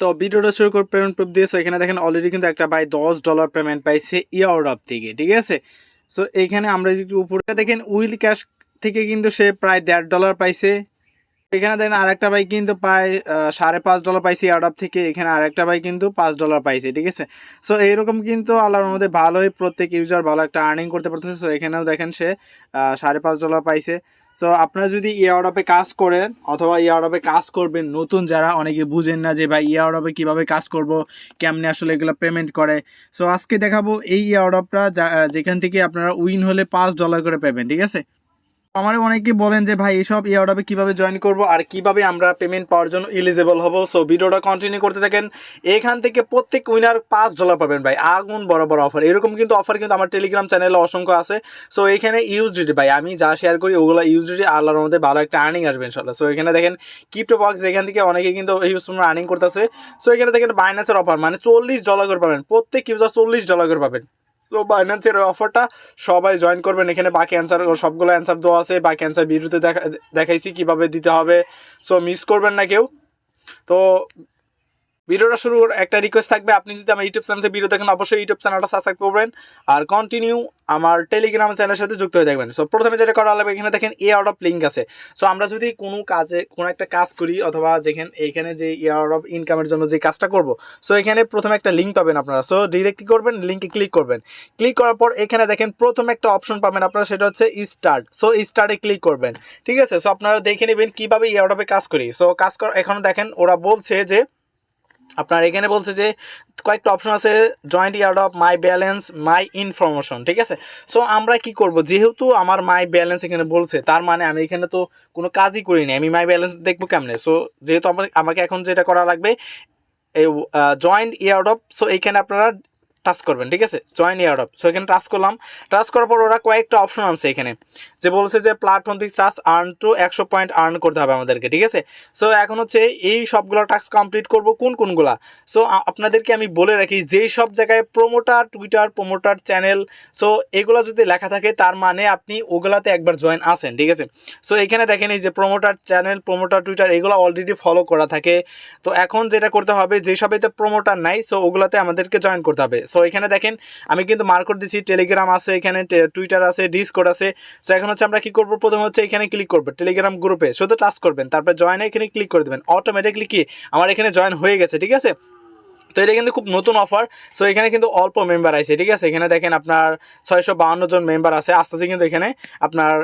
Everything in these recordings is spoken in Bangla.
তো ভিডিওটা শুরু করে পেমেন্ট প্রুফ দিয়েছে। এখানে দেখেন অলরেডি কিন্তু একটা ভাই $10 পেমেন্ট পাইছে এয়ারড্রপ থেকে, ঠিক আছে। সো এইখানে আমরা যদি উপরে দেখেন উইল ক্যাশ থেকে কিন্তু সে প্রায় $1.5 পাইছে। এখানে দেখেন আরেকটা ভাই কিন্তু প্রায় $5.5 পাইছে এয়ারড্রপ থেকে। এখানে আরেকটা ভাই কিন্তু $5 পাইছে, ঠিক আছে। সো এইরকম কিন্তু আল্লাহর মধ্যে ভালোই প্রত্যেক ইউজার ভালো একটা আর্নিং করতে পারতেছে। সো এখানেও দেখেন সে $5.5 পাইছে। সো আপনারা যদি এয়ারড্রপে কাজ করেন অথবা এয়ারড্রপে কাজ করবেন, নতুন যারা অনেকে বুঝেন না যে ভাই এয়ারড্রপে কীভাবে কাজ করব, কেমনে আসলে এগুলো পেমেন্ট করে। সো আজকে দেখাবো এই এয়ারড্রপটা যেখান থেকে আপনারা উইন হলে $5 করে পাবেন, ঠিক আছে। আমার অনেকে বলেন যে ভাই এইসব এয়ারড্রপে কিভাবে জয়েন করব আর কিভাবে আমরা পেমেন্ট পাওয়ার জন্য এলিজিবল হব। সো ভিডিওটা কন্টিনিউ করতে থাকেন। এখান থেকে প্রত্যেক উইনার $5 পাবেন ভাই, আগুন বড় বড় অফার। এরকম কিন্তু অফার কিন্তু আমার টেলিগ্রাম চ্যানেলে অসংখ্য আছে। সো এখানে ইউএসডিটি ভাই আমি যা শেয়ার করি ওগুলো ইউএসডিটি, আল্লাহর মধ্যে ভালো একটা আর্নিং আসবে ইনশাল্লাহ। সো এখানে দেখেন ক্রিপ্টো বক্স, এখান থেকে অনেকে কিন্তু ইউজ আর্নিং করতেছে। সো এখানে দেখেন বাইন্যান্সের অফার মানে $40 করে পাবেন, প্রত্যেক ইউজার $40 করে পাবেন। তো বাইন্যান্সের অফারটা সবাই জয়েন করবেন। এখানে বাকি অ্যান্সার সবগুলো অ্যান্সার দেওয়া আছে, বাকি অ্যান্সার ভিডিওতে দেখাইছি কীভাবে দিতে হবে। সো মিস করবেন না কেউ। তো ভিডিওটা শুরুর একটা রিকোয়েস্ট থাকবে, আপনি যদি আমার ইউটিউব চ্যানেল থেকে ভিডিও দেখেন অবশ্যই ইউটিউব চ্যানেলটা সাবস্ক্রাইব করবেন আর কন্টিনিউ আমার টেলিগ্রাম চ্যানেলের সাথে যুক্ত হয়ে থাকবেন। সো প্রথমে যেটা করা লাগবে, এখানে দেখেন এয়ারড্রপ লিঙ্ক আছে। সো আমরা যদি কোনো একটা কাজ করি অথবা এখানে যে এয়ারড্রপ ইনকামের জন্য যে কাজটা করব, সো এখানে প্রথমে একটা লিঙ্ক পাবেন আপনারা। সো ডিরেক্টলি করবেন, লিঙ্কে ক্লিক করবেন। ক্লিক করার পর এখানে দেখেন প্রথমে একটা অপশন পাবেন আপনারা, সেটা হচ্ছে স্টার্ট। সো স্টার্টে ক্লিক করবেন, ঠিক আছে। সো আপনারা দেখে নেবেন কীভাবে এয়ারড্রপে কাজ করি। সো কাজ এখন দেখেন ওরা বলছে যে আপনার এখানে বলছে যে কয়েকটা অপশন আছে, জয়েন্ট এয়ারড্রপ, মাই ব্যালেন্স, মাই ইনফরমেশন, ঠিক আছে। সো আমরা কি করব, যেহেতু আমার মাই ব্যালেন্স এখানে বলছে, তার মানে আমি এখানে তো কোনো কাজই করিনি, আমি মাই ব্যালেন্স দেখবো কেমনে। সো যেহেতু আমাকে এখন যেটা করা লাগবে এই জয়েন্ট এয়ারড্রপ। সো এইখানে আপনারা টাচ করবেন, ঠিক আছে, জয়েন এয়ারড্রপ। সো এখানে টাচ করলাম। টাচ করার পর ওরা কয়েকটা অপশন আছে এখানে, যে বলছে যে প্ল্যাটফর্ম থেকে touch earn to 100 point earn করতে হবে আমাদেরকে, ঠিক আছে। সো এখন হচ্ছে এই সবগুলো টাস্ক কমপ্লিট করব কোনগুলা। সো আপনাদেরকে আমি বলে রাখি, যেই সব জায়গায় promoter Twitter, promoter channel, so এগুলো যদি লেখা থাকে তার মানে আপনি ওগুলাতে একবার জয়েন আসেন, ঠিক আছে। সো এখানে দেখেন এই যে প্রোমোটার চ্যানেল, প্রোমোটার টুইটার, এগুলো অলরেডি ফলো করা থাকে। তো এখন যেটা করতে হবে, যেসব এতে প্রোমোটার নাই, সো ওগুলাতে আমাদেরকে জয়েন করতে হবে। সো এখানে দেখেন আমি কিন্তু মার্কআউট দিচ্ছি, টেলিগ্রাম আছে, এখানে টুইটার আছে, ডিসকর্ড আছে। সো এখন হচ্ছে আমরা কি করব, প্রথম হচ্ছে এখানে ক্লিক করবো টেলিগ্রাম গ্রুপে, শুধু টাচ করবেন, তারপর জয়েনে এখানে ক্লিক করে দেবেন। অটোমেটিকলি কি আমার এখানে জয়েন হয়ে গেছে, ঠিক আছে। তো এটা কিন্তু খুব নতুন অফার। সো এখানে কিন্তু অল্প মেম্বার আছে, ঠিক আছে। এখানে দেখেন আপনার 652 জন মেম্বার আছে। আস্তে আস্তে কিন্তু এখানে আপনার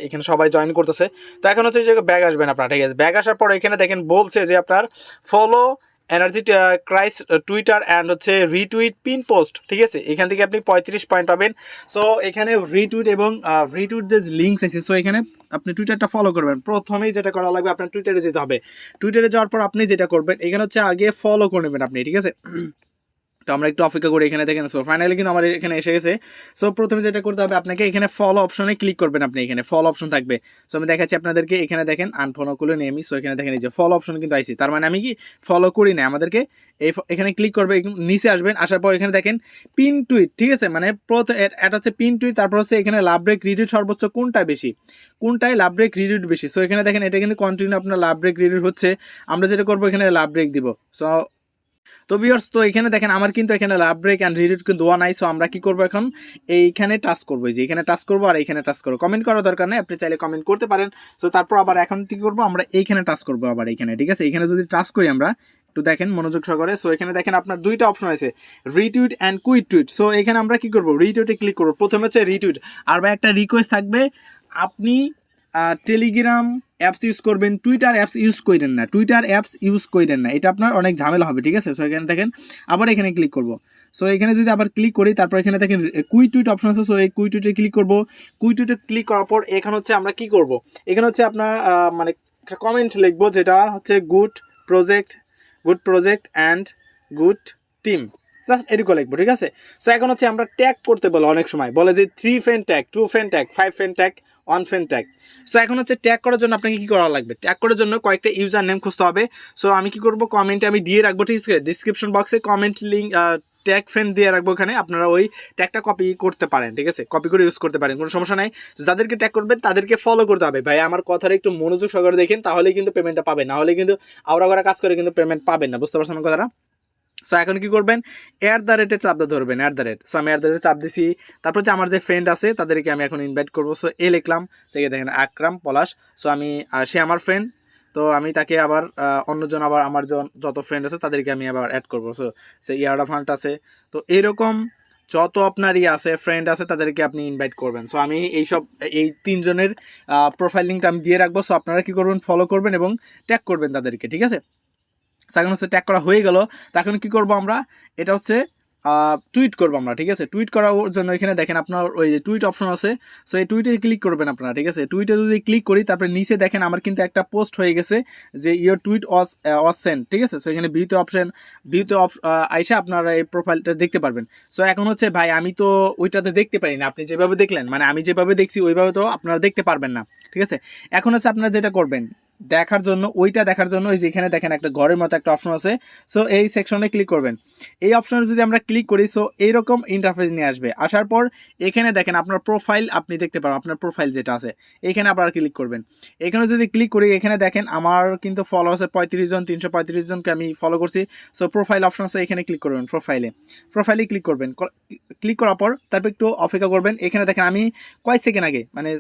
এখানে সবাই জয়েন করতেছে। তো এখন হচ্ছে যে ব্যাগ আসবেন আপনার, ঠিক আছে। ব্যাগ আসার পর এখানে দেখেন বলছে যে আপনার ফলো এনার্জি ক্রাইস টুইটার অ্যান্ড হচ্ছে রিটুইট পিন পোস্ট, ঠিক আছে। এখান থেকে আপনি 35 পয়েন্ট পাবেন। সো এখানে রিটুইট এবং রিটুইট যে লিঙ্কস আছে, সো এখানে আপনি টুইটারটা ফলো করবেন। প্রথমেই যেটা করা লাগবে, আপনার টুইটারে যেতে হবে। টুইটারে যাওয়ার পর আপনি যেটা করবেন, এখানে হচ্ছে আগে ফলো করে নেবেন আপনি, ঠিক আছে। তো আমরা একটু অপেক্ষা করি, এখানে দেখেন। সো ফাইনালি কিন্তু আমার এখানে এসে গেছে। সো প্রথমে যেটা করতে হবে, আপনাকে এখানে ফলো অপশনে ক্লিক করবেন। আপনি এখানে ফলো অপশন থাকবে। সো আমি দেখাচ্ছি আপনাদেরকে, এখানে দেখেন আনফলো করে নিয়ে আমি। সো এখানে দেখেন এই যে ফলো অপশন কিন্তু আইছি, তার মানে আমি কি ফলো করি না। আমাদেরকে এখানে ক্লিক করবে, নিচে আসবেন। আসার পর এখানে দেখেন পিন টুইট, ঠিক আছে। মানে এটা হচ্ছে পিন টুইট, তারপর হচ্ছে এখানে লাভ ব্রেক রিডিউট সর্বোচ্চ কোনটায় বেশি, কোনটায় লাভ ব্রেক রিডিউট বেশি। সো এখানে দেখেন এটা কিন্তু কন্টিনিউ আপনার লাভ ব্রেক রিডিউট হচ্ছে। আমরা যেটা করবো, এখানে লাভ ব্রেক দিব। সো তো ভিউয়ার্স, তো এখানে দেখেন আমার কিন্তু এখানে লাভ ব্রেক অ্যান্ড রিডিউট কিন্তু দেওয়া নাই। সো আমরা কি করবো, এখন এইখানে টাচ করবো, যে এখানে টাচ করবো আর এইখানে টাচ করবো। কমেন্ট করার দরকার নেই, আপনি চাইলে কমেন্ট করতে পারেন। সো তারপর আবার এখন কি করবো, আমরা এইখানে টাচ করবো আবার এইখানে, ঠিক আছে। এখানে যদি টাচ করি আমরা, একটু দেখেন মনোযোগ সহকারে। সো এখানে দেখেন আপনার দুইটা অপশন আছে, retweet and quit tweet. So এখানে আমরা কি করবো, রিটুইটে ক্লিক করবো। প্রথমে হচ্ছে রিটুইট। আর ভাই একটা রিকোয়েস্ট থাকবে, আপনি টেলিগ্রাম অ্যাপস ইউজ করবেন, টুইটার অ্যাপস ইউজ করেন না, টুইটার অ্যাপস ইউজ করেন না, এটা আপনার অনেক ঝামেলা হবে, ঠিক আছে। সো এখানে দেখেন আবার এখানে ক্লিক করব। সো এখানে যদি আবার ক্লিক করি, তারপর এখানে দেখেন কুইট টুইট অপশন আছে। সো এই কুইট টুইটে ক্লিক করব। কুইট টুইটে ক্লিক করার পর এখানে হচ্ছে আমরা কি করব, এখানে হচ্ছে আপনার মানে কমেন্ট লিখবো, যেটা হচ্ছে good project and good team, just এটুকু লিখবো, ঠিক আছে। সো এখন হচ্ছে আমরা ট্যাগ করতে বলে, অনেক সময় বলে যে 3 friend tag, 2 friend tag, 5 friend tag, 1 friend tag. So এখন হচ্ছে ট্যাগ করার জন্য আপনাকে কি করা লাগবে, ট্যাগ করার জন্য কয়েকটা ইউজার নেম খুঁজতে হবে। সো আমি কি করব, কমেন্টে আমি দিয়ে রাখবো, ঠিক আছে। ডিসক্রিপশন বক্সে কমেন্ট লিঙ্ক ট্যাগ ফ্রেন্ড দিয়ে রাখবো এখানে, আপনারা ওই ট্যাগটা কপি করতে পারেন, ঠিক আছে, কপি করে ইউজ করতে পারেন, কোনো সমস্যা নাই। যাদেরকে ট্যাগ করবেন তাদেরকে ফলো করতে হবে ভাই, আমার কথাটা একটু মনোযোগ সহকারে দেখেন, তাহলে কিন্তু পেমেন্টটা পাবেন, না হলে কিন্তু আওড়া করা কাজ করে কিন্তু পেমেন্ট পাবেন না, বুঝতে পারছেন কথাটা। সো এখন কি করবেন, @তে চাপটা ধরবেন, @। সো আমি @তে চাপ দিছি, তারপর যে আমার যে ফ্রেন্ড আছে তাদেরকে আমি এখন ইনভাইট করবো। সো লিখলাম, সেখানে দেখেন আকরাম পলাশ। সো আমি সে আমার ফ্রেন্ড, তো আমি তাকে আবার অন্যজন আবার আমার যত ফ্রেন্ড আছে তাদেরকে আমি আবার অ্যাড করবো। সো সে ইয়ারডা ফান্ড আছে, তো এরকম যত আপনার আছে ফ্রেন্ড আছে তাদেরকে আপনি ইনভাইট করবেন। সো আমি এই 3 জনের প্রোফাইল লিঙ্কটা আমি দিয়ে রাখবো। সো আপনারা কি করবেন, ফলো করবেন এবং ট্যাগ করবেন তাদেরকে, ঠিক আছে। এখন হচ্ছে ট্যাগ করা হয়ে গেল, তখন কি করব আমরা, এটা হচ্ছে টুইট করবো আমরা, ঠিক আছে। টুইট করার জন্য এখানে দেখেন আপনার ওই যে টুইট অপশন আছে, সো এই টুইটে ক্লিক করবেন আপনারা, ঠিক আছে। টুইটে যদি ক্লিক করি, তারপরে নিচে দেখেন আমার কিন্তু একটা পোস্ট হয়ে গেছে যে ইয়োর টুইট ওয়াজ সেন্ড, ঠিক আছে। সো এখানে ভিউতে আইসা আপনারা এই প্রোফাইলটা দেখতে পারবেন। সো এখন হচ্ছে ভাই আমি তো ওইটাতে দেখতে পারি না, আপনি যেভাবে দেখলেন, মানে আমি যেভাবে দেখছি ওইভাবে তো আপনারা দেখতে পারবেন না, ঠিক আছে। এখন হচ্ছে আপনারা যেটা করবেন, দেখার জন্য ওই যে এখানে দেখেন একটা ঘরের মতো একটা অপশন আছে, সো এই সেকশনে ক্লিক করবেন। এই অপশনে যদি আমরা ক্লিক করি, সো এইরকম ইন্টারফেস নিয়ে আসবে। আসার পর এখানে দেখেন আপনার প্রোফাইল আপনি দেখতে পারবেন, আপনার প্রোফাইল যেটা আছে এখানে আবার ক্লিক করবেন। এখানে যদি ক্লিক করি, এখানে দেখেন আমার কিন্তু ফলো আছে 35 জন, 335 জনকে আমি ফলো করছি। সো প্রোফাইল অপশন আছে, এখানে ক্লিক করবেন, প্রোফাইলে ক্লিক করবেন। ক্লিক করার পর তারপর একটু অপেক্ষা করবেন। এখানে দেখেন আমি কয়েক সেকেন্ড আগে, মানে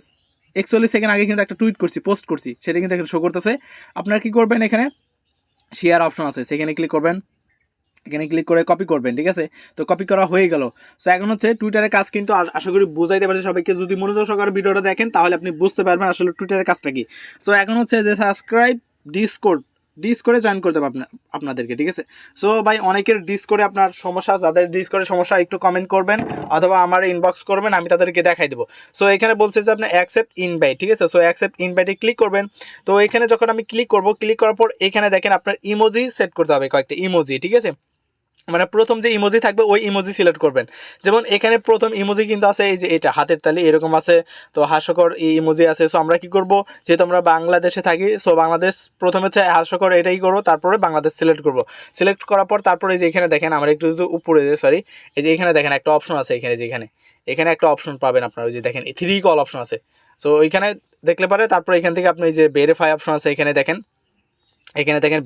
41 সেকেন্ড আগে কিন্তু একটা টুইট করছি, পোস্ট করছি, সেটা কিন্তু এখানে শো করতেছে। আপনারা কি করবেন, এখানে শেয়ার অপশন আছে, সেখানে ক্লিক করবেন, এখানে ক্লিক করে কপি করবেন, ঠিক আছে। তো কপি করা হয়ে গেল। সো এখন হচ্ছে টুইটারের কাজ কিন্তু আশা করি বুঝাইতে পারছি সবাইকে, যদি মনোযোগ সহকারে ভিডিওটা দেখেন তাহলে আপনি বুঝতে পারবেন আসলে টুইটারের কাজটা কি। সো এখন হচ্ছে যে সাবস্ক্রাইব ডিসকোডে জয়েন করতে হবে আপনাদেরকে, ঠিক আছে। সো ভাই অনেকের ডিসকোডে আপনার সমস্যা, যাদের ডিসকোডে সমস্যা একটু কমেন্ট করবেন অথবা আমার ইনবক্স করবেন, আমি তাদেরকে দেখাই দেবো। সো এখানে বলছে যে আপনি অ্যাকসেপ্ট ইনভাইট, ঠিক আছে। সো অ্যাকসেপ্ট ইনভাইটে ক্লিক করবেন। তো এখানে যখন আমি ক্লিক করব, ক্লিক করার পর এখানে দেখেন আপনার ইমোজি সেট করতে হবে, কয়েকটা ইমোজি, ঠিক আছে। মানে প্রথম যে ইমোজি থাকবে ওই ইমোজি সিলেক্ট করবেন। যেমন এখানে প্রথম ইমোজি কিন্তু আছে এই যে এটা হাতের তালি এরকম আছে, তো হাস্যকর এই ইমোজি আছে। সো আমরা কি করব, যেহেতু আমরা বাংলাদেশে থাকি, সো বাংলাদেশ প্রথমে হচ্ছে হাস্যকর এটাই করব, তারপরে বাংলাদেশ সিলেক্ট করব। সিলেক্ট করার পর তারপরে এই যে এখানে দেখেন আমার একটু যদি উপরে সরি, এই যে এখানে দেখেন একটা অপশন আছে, এখানে একটা অপশন পাবেন আপনারা, ওই যে দেখেন 3 কল অপশন আছে। সো ওইখানে দেখলে পারে, তারপরে এখান থেকে আপনি এই যে ভেরিফাই অপশন আছে, এখানে দেখেন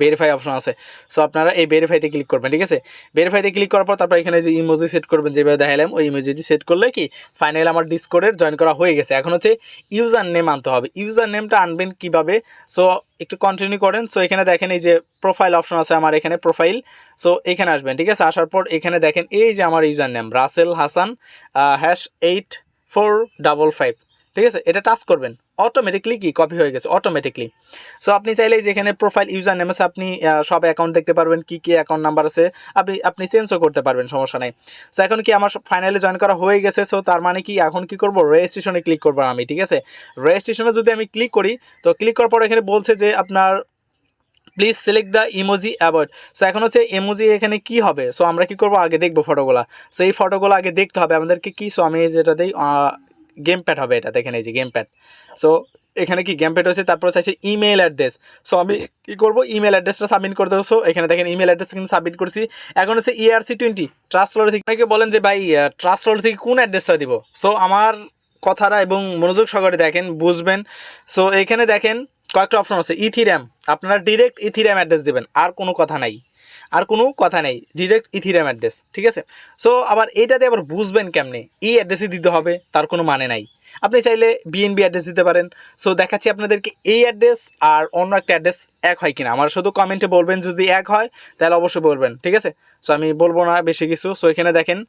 ভেরিফাই অপশন আছে। সো আপনারা এই ভেরিফাইতে ক্লিক করবেন, ঠিক আছে। ভেরিফাইতে ক্লিক করার পর তারপর এখানে যে ইমোজি সেট করবেন, যেভাবে দেখালাম ওই ইমোজিটি সেট করলে কি ফাইনাল আমার ডিসকর্ডের জয়েন করা হয়ে গেছে। এখন হচ্ছে ইউজার নেম আনতে হবে। ইউজার নেমটা আনবেন কিভাবে, সো একটু কন্টিনিউ করেন। সো এখানে দেখেন এই যে প্রোফাইল অপশন আছে আমার এখানে প্রোফাইল, সো এখানে আসবেন, ঠিক আছে। আসার পর এখানে দেখেন এই যে আমার ইউজার নেম রাসেল হাসান #8455, ঠিক আছে। এটা টাচ করবেন, অটোমেটিকলি কি কপি হয়ে গেছে অটোমেটিকলি। সো আপনি চাইলে যেখানে প্রোফাইল ইউজার নেম আছে আপনি সব অ্যাকাউন্ট দেখতে পারবেন, কি অ্যাকাউন্ট নাম্বার আছে আপনি চেঞ্জও করতে পারবেন, সমস্যা নাই। সো এখন কি আমার ফাইনালি জয়েন করা হয়ে গেছে। সো তার মানে কি এখন কি করব, রেজিস্ট্রেশনে ক্লিক করবো আমি, ঠিক আছে। রেজিস্ট্রেশনে যদি আমি ক্লিক করি, তো ক্লিক করার পর এখানে বলছে যে আপনার please select the emoji avoid. So এখন হচ্ছে ইমোজি এখানে কি হবে, সো আমরা কি করবো আগে দেখবো ফটোগুলা। সো এই ফটোগুলো আগে দেখতে হবে আমাদেরকে কি। সো আমি যেটা দিই গেম প্যাড হবে, এটা দেখেন এই যে গেম প্যাড। সো এখানে কি গেম প্যাড হয়েছে, তারপর চাইছে ইমেল অ্যাড্রেস। সো আমি কী করবো, ইমেল অ্যাড্রেসটা সাবমিট করে দেবো। সো এখানে দেখেন ইমেল অ্যাড্রেস কিন্তু সাবমিট করছি। এখন হচ্ছে ERC20 ট্রাস্ট লোড থেকে, অনেকে বলেন যে ভাই ট্রাস্ট লোড থেকে কোন অ্যাড্রেসটা দিব। সো আমার কথাটা এবং মনোযোগ সহকারে দেখেন, বুঝবেন। সো এখানে দেখেন কয়েকটা অপশন আছে। ইথিরিয়াম, আপনারা ডিরেক্ট ইথিরিয়াম অ্যাড্রেস দেবেন, আর কোনো কথা নেই, ডিরেক্ট ইথিরিয়াম অ্যাড্রেস, ঠিক আছে। সো আবার এইটাতে আবার বুঝবেন কেমনে, এই অ্যাড্রেসই দিতে হবে তার কোনো মানে নাই। আপনি চাইলে BNB অ্যাড্রেস দিতে পারেন। সো দেখাচ্ছি আপনাদেরকে এই অ্যাড্রেস আর অন্য একটা অ্যাড্রেস এক হয় কিনা, আমার শুধু কমেন্টে বলবেন, যদি এক হয় তাহলে অবশ্যই বলবেন, ঠিক আছে। সো আমি বলবো না বেশি কিছু। সো এখানে দেখেন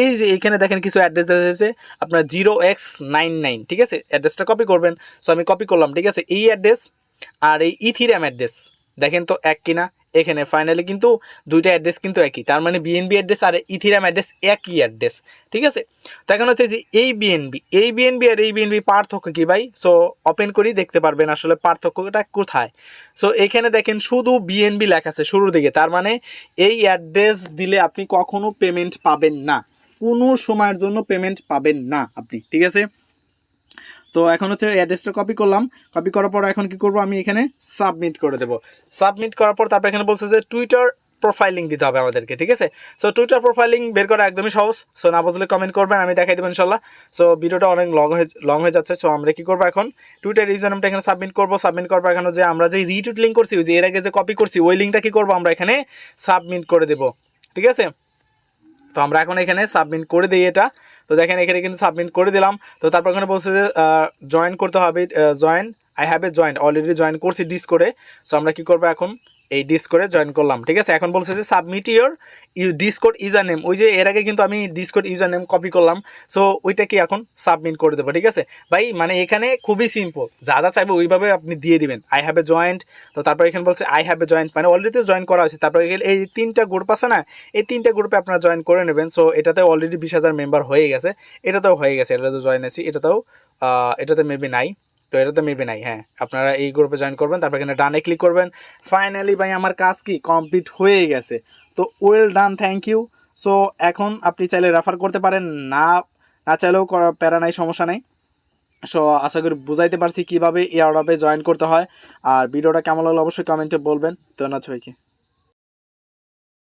এই যে এখানে দেখেন কিছু অ্যাড্রেস দেখা যাচ্ছে আপনার 0x99, ঠিক আছে। অ্যাড্রেসটা কপি করবেন। সো আমি কপি করলাম, ঠিক আছে। এই অ্যাড্রেস আর এই ইথিরিয়াম অ্যাড্রেস দেখেন তো এক কিনা। এখানে ফাইনালি কিন্তু দুইটা অ্যাড্রেস কিন্তু একই, তার মানে BNB অ্যাড্রেস আর ইথিরিয়াম অ্যাড্রেস একই অ্যাড্রেস, ঠিক আছে। তো এখন হচ্ছে যে এই BNB আর এই BNB পার্থক্য কী ভাই। সো ওপেন করি দেখতে পারবেন আসলে পার্থক্যটা কোথায়। সো এখানে দেখেন শুধু BNB লেখা আছে শুরুর দিকে, তার মানে এই অ্যাড্রেস দিলে আপনি কখনো পেমেন্ট পাবেন না, কোনো সময়ের জন্য পেমেন্ট পাবেন না আপনি, ঠিক আছে। তো এখন হচ্ছে অ্যাড্রেসটা কপি করলাম, কপি করার পর এখন কি করব, আমি এখানে সাবমিট করে দেব। সাবমিট করার পর তারপর এখানে বলছে যে টুইটার প্রোফাইল লিঙ্ক দিতে হবে আমাদেরকে, ঠিক আছে। সো টুইটার প্রোফাইল লিঙ্ক বের করা একদমই সহজ। সো না বুঝলে কমেন্ট করবেন, আমি দেখাই দেবো ইনশাল্লাহ। সো ভিডিওটা অনেক লং হয়ে যাচ্ছে। সো আমরা কি করবো এখন, টুইটার ইউজার নেমটা এখানে সাবমিট করবো এখানে যে আমরা যে রিটুইট লিঙ্ক করছি, ওই যে এর আগে যে কপি করছি, ওই লিঙ্কটা কি করবো আমরা এখানে সাবমিট করে দেবো, ঠিক আছে। তো আমরা এখন এখানে সাবমিট করে দিই এটা। তো দেখেন এখানে কিন্তু সাবমিট করে দিলাম। তো তারপর এখানে বলছে যে জয়েন করতে হবে, join I have a join, already join করছি ডিসকোডে। সো আমরা কি করবো এখন, এই ডিসকোডে জয়েন করলাম, ঠিক আছে। এখন বলছে যে submit your discord user name, ওই যে এর আগে কিন্তু আমি ডিসকোড ইউজার নেম কপি করলাম। সো ওইটা কি এখন সাবমিট করে দেবো, ঠিক আছে ভাই। মানে এখানে খুবই সিম্পল, যা যা চাইবে ওইভাবে আপনি দিয়ে দিবেন। আই হ্যাভ এ জয়েন্ট, তো তারপর এখানে বলছে আই হ্যাভ এ জয়েন্ট, মানে অলরেডি তো জয়েন করা হয়েছে। তারপর এই 3টা গ্রুপ আছে না, এই 3টা গ্রুপে আপনারা জয়েন করে নেবেন। সো এটাতে অলরেডি 20,000 মেম্বার হয়ে গেছে, এটাতেও হয়ে গেছে, এটাতে জয়েন আছি, এটাতে মেবি নাই, তো এটাতে মেবি নাই। হ্যাঁ, আপনারা এই গ্রুপে জয়েন করবেন, তারপর এখানে ডানে ক্লিক করবেন। ফাইনালি ভাই আমার কাজ কি কমপ্লিট হয়ে গেছে। তো well done, thank you. So এখন আপনি চাইলে রেফার করতে পারেন, না না চাইলেও প্যারা নাই, সমস্যা নেই। সো আশা করি বুঝাইতে পারছি কীভাবে এয়ারড্রপে জয়েন করতে হয়। আর ভিডিওটা কেমন লাগলো অবশ্যই কমেন্টে বলবেন। ধন্যবাদ সবাইকে।